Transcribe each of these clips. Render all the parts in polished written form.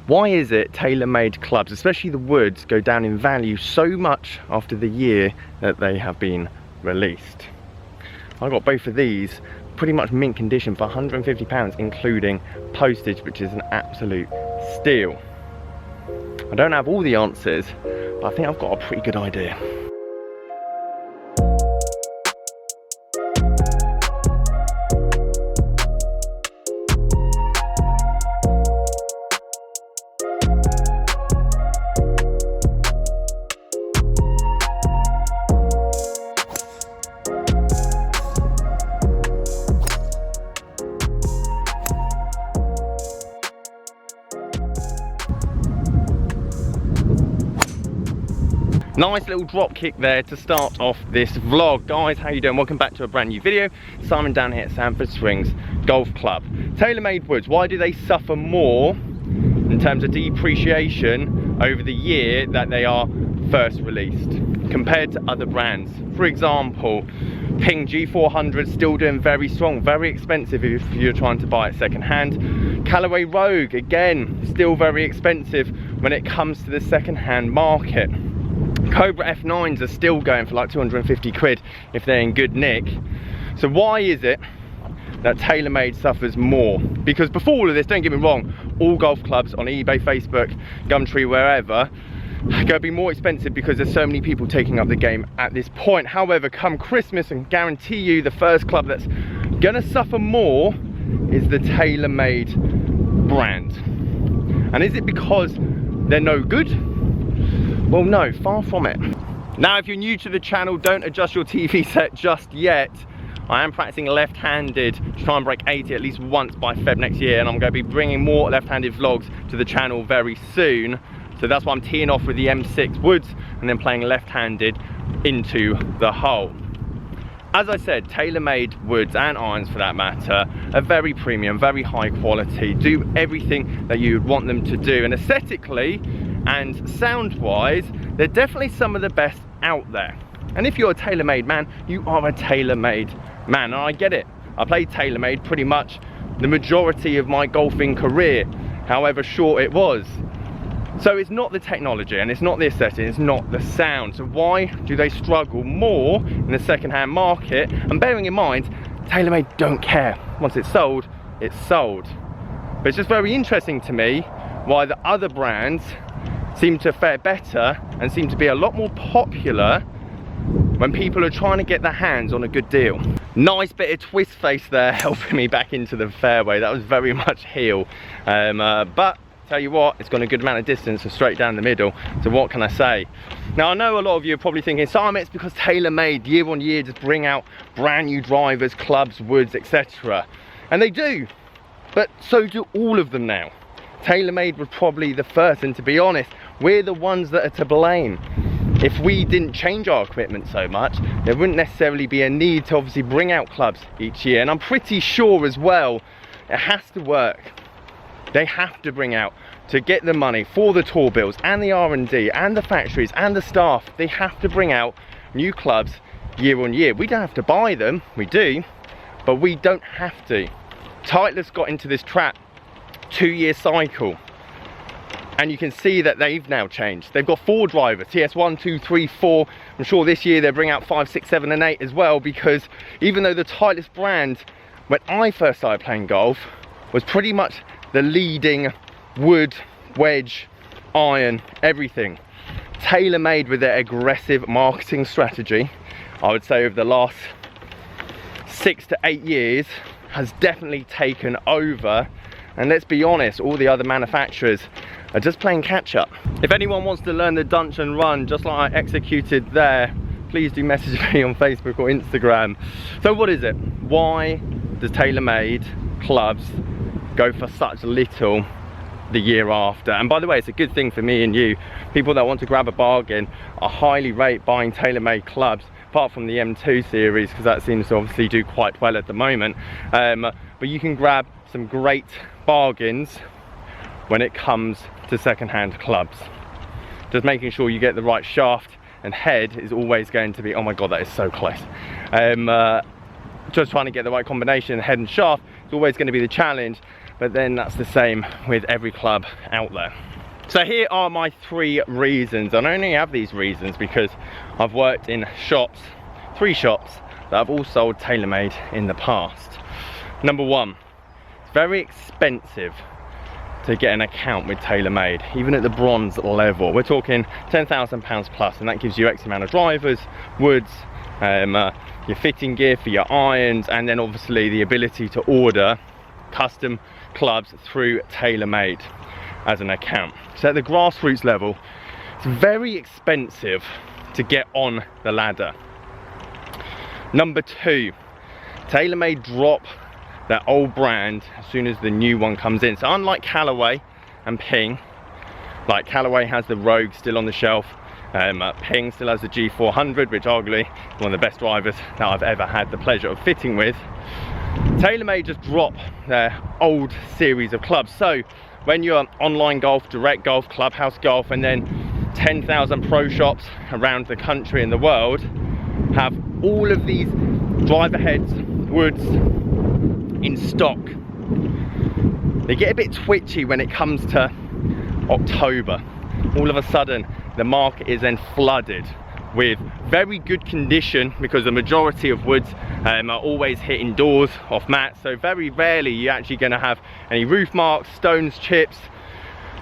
Why is it Taylormade clubs, especially the woods, go down in value so much after the year that they have been released? I got both of these pretty much mint condition for £150, including postage, which is an absolute steal. I don't have all the answers, but I think I've got a pretty good idea. Nice little drop kick there to start off this vlog. Guys, how you doing? Welcome back to a brand new video. Simon down here at Sandford Springs Golf Club. Taylormade woods, why do they suffer more in terms of depreciation over the year that they are first released compared to other brands? For example, Ping G400 still doing very strong, very expensive if you're trying to buy it second hand. Callaway Rogue, again, still very expensive when it comes to the second hand market. Cobra F9s are still going for like 250 quid if they're in good nick. So why is it that Taylormade suffers more? Because before all of this, don't get me wrong, all golf clubs on eBay, Facebook, Gumtree, wherever, are going to be more expensive because there's so many people taking up the game at this point. However, come Christmas, and guarantee you the first club that's going to suffer more is the Taylormade brand. And is it because they're no good? Well, no, far from it. Now, if you're new to the channel, don't adjust your TV set just yet. I am practicing left-handed to try and break 80 at least once by Feb next year, and I'm going to be bringing more left-handed vlogs to the channel very soon. So that's why I'm teeing off with the M6 woods and then playing left-handed into the hole. As I said, Taylormade woods and irons for that matter are very premium, very high quality, do everything that you would want them to do, and aesthetically and sound wise, they're definitely some of the best out there. And if you're a Taylormade man, you are a Taylormade man, and I get it. I played Taylormade pretty much the majority of my golfing career, however short it was. So it's not the technology, and it's not the aesthetic, it's not the sound. So why do they struggle more in the second-hand market? And bearing in mind, Taylormade don't care. Once it's sold, it's sold. But it's just very interesting to me why the other brands seem to fare better and seem to be a lot more popular when people are trying to get their hands on a good deal. Nice bit of twist face there, helping me back into the fairway. That was very much heel. But tell you what, it's got a good amount of distance, so straight down the middle. So what can I say? Now, I know a lot of you are probably thinking, Simon, it's because Taylormade year on year just bring out brand new drivers, clubs, woods, etc. And they do, but so do all of them now. Taylormade was probably the first, and to be honest, we're the ones that are to blame. If we didn't change our equipment so much, there wouldn't necessarily be a need to obviously bring out clubs each year. And I'm pretty sure as well, it has to work. They have to bring out, to get the money for the tour bills and the R&D and the factories and the staff, they have to bring out new clubs year on year. We don't have to buy them, we do, but we don't have to. Titleist got into this trap 2-year cycle, and you can see that they've now changed. They've got 4 drivers, TS1, 2, 3, 4. I'm sure this year they'll bring out 5, 6, 7 and 8 as well, because even though the Titleist brand, when I first started playing golf, was pretty much the leading wood, wedge, iron, everything, Taylormade with their aggressive marketing strategy, I would say over the last 6 to 8 years, has definitely taken over. And let's be honest, all the other manufacturers are just playing catch up. If anyone wants to learn the dunch and run just like I executed there, please do message me on Facebook or Instagram. So what is it? Why does Taylormade clubs go for such little the year after? And by the way, it's a good thing for me and you. People that want to grab a bargain, I highly rate buying Taylormade clubs, apart from the M2 series, because that seems to obviously do quite well at the moment. But you can grab some great bargains when it comes to second-hand clubs. Just making sure you get the right shaft and head is always going to be, oh my god, that is so close. Just trying to get the right combination, head and shaft, is always going to be the challenge. but then that's the same with every club out there. So here are my 3 reasons, and I only have these reasons because I've worked in shops, 3 shops that have all sold Taylormade in the past. Number 1, it's very expensive to get an account with Taylormade, even at the bronze level. We're talking £10,000 plus, and that gives you X amount of drivers, woods, your fitting gear for your irons, and then obviously the ability to order custom clubs through Taylormade as an account. So at the grassroots level, it's very expensive to get on the ladder. Number 2, Taylormade drop their old brand as soon as the new one comes in. So unlike Callaway and Ping, like Callaway has the Rogue still on the shelf, Ping still has the G400, which arguably is one of the best drivers that I've ever had the pleasure of fitting with. Taylormade just drop their old series of clubs. So when you're online golf, direct golf, clubhouse golf, and then 10,000 pro shops around the country and the world have all of these driver heads, woods in stock, they get a bit twitchy when it comes to October. All of a sudden the market is then flooded with very good condition, because the majority of woods are always hit indoors off mats, so very rarely you're actually going to have any roof marks, stones, chips,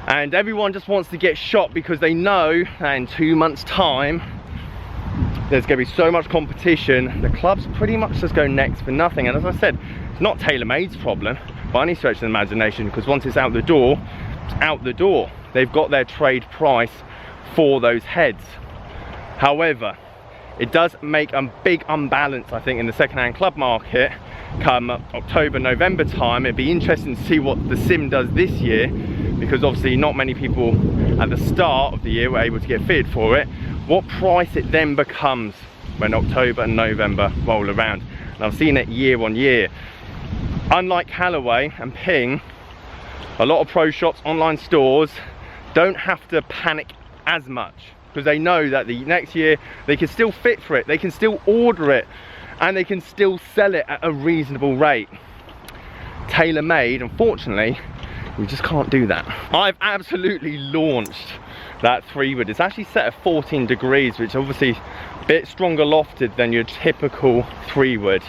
and everyone just wants to get shot because they know that in 2 months time there's going to be so much competition, the clubs pretty much just go next for nothing. And as I said, it's not Taylormade's problem by any stretch of the imagination, because once it's out the door, it's out the door. They've got their trade price for those heads. However, it does make a big unbalance, I think, in the second-hand club market come October, November time. It'd be interesting to see what the sim does this year, because obviously not many people at the start of the year were able to get fitted for it. What price it then becomes when October and November roll around. And I've seen it year on year. Unlike Callaway and Ping, a lot of pro shops, online stores don't have to panic as much, because they know that the next year they can still fit for it, they can still order it, and they can still sell it at a reasonable rate. Taylormade, unfortunately, we just can't do that. I've absolutely launched that 3-wood. It's actually set at 14 degrees, which obviously a bit stronger lofted than your typical 3-wood.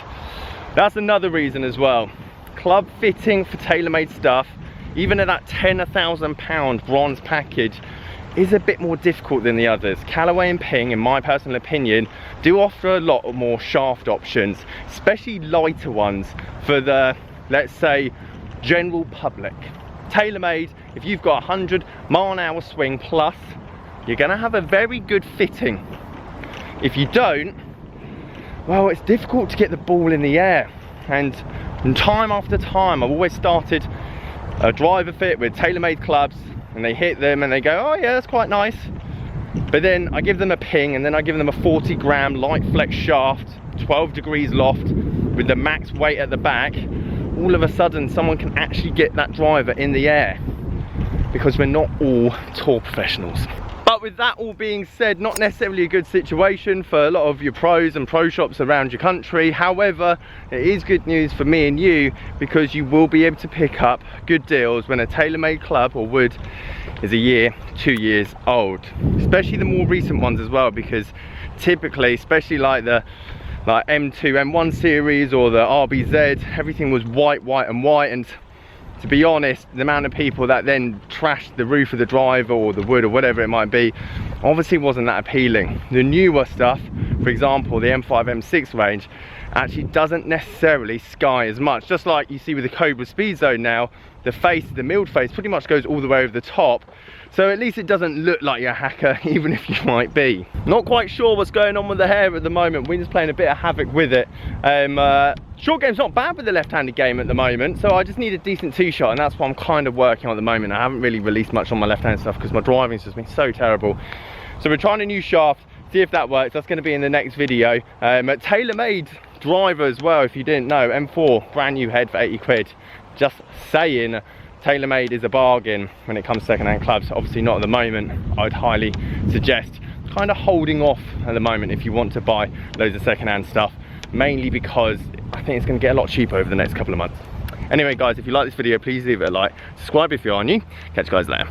That's another reason as well. Club fitting for Taylormade stuff, even at that £10,000 bronze package, is a bit more difficult than the others. Callaway and Ping, in my personal opinion, do offer a lot more shaft options, especially lighter ones for the, let's say, general public. Taylormade, if you've got 100-mile-an-hour swing plus, you're going to have a very good fitting. If you don't, well, it's difficult to get the ball in the air. And time after time, I've always started a driver fit with Taylormade clubs, and they hit them and they go, oh yeah, that's quite nice. But then I give them a Ping, and then I give them a 40-gram light flex shaft, 12 degrees loft with the max weight at the back. All of a sudden someone can actually get that driver in the air, because we're not all tour professionals. But with that all being said, not necessarily a good situation for a lot of your pros and pro shops around your country. However, it is good news for me and you, because you will be able to pick up good deals when a Taylormade club or wood is a year, 2 years old. Especially the more recent ones as well, because typically, especially like the M2, M1 series or the RBZ, everything was white, and to be honest, the amount of people that then trashed the roof of the driver or the wood or whatever it might be, obviously wasn't that appealing. The newer stuff, for example, the M5, M6 range, actually doesn't necessarily sky as much. Just like you see with the Cobra Speed Zone now, the face, the milled face, pretty much goes all the way over the top. So at least it doesn't look like you're a hacker, even if you might be. Not quite sure what's going on with the hair at the moment. Wind's playing a bit of havoc with it. Short game's not bad with the left-handed game at the moment, so I just need a decent tee shot, and that's what I'm kind of working on at the moment. I haven't really released much on my left-hand stuff because my driving's just been so terrible. So we're trying a new shaft, see if that works. That's going to be in the next video. Taylormade driver as well, if you didn't know, M4, brand new head for 80 quid. Just saying, Taylormade is a bargain when it comes to second-hand clubs. Obviously not at the moment. I'd highly suggest kind of holding off at the moment if you want to buy loads of second-hand stuff, mainly because I think it's going to get a lot cheaper over the next couple of months. Anyway guys, if you like this video, please leave it a like, subscribe if you are new. Catch you guys later.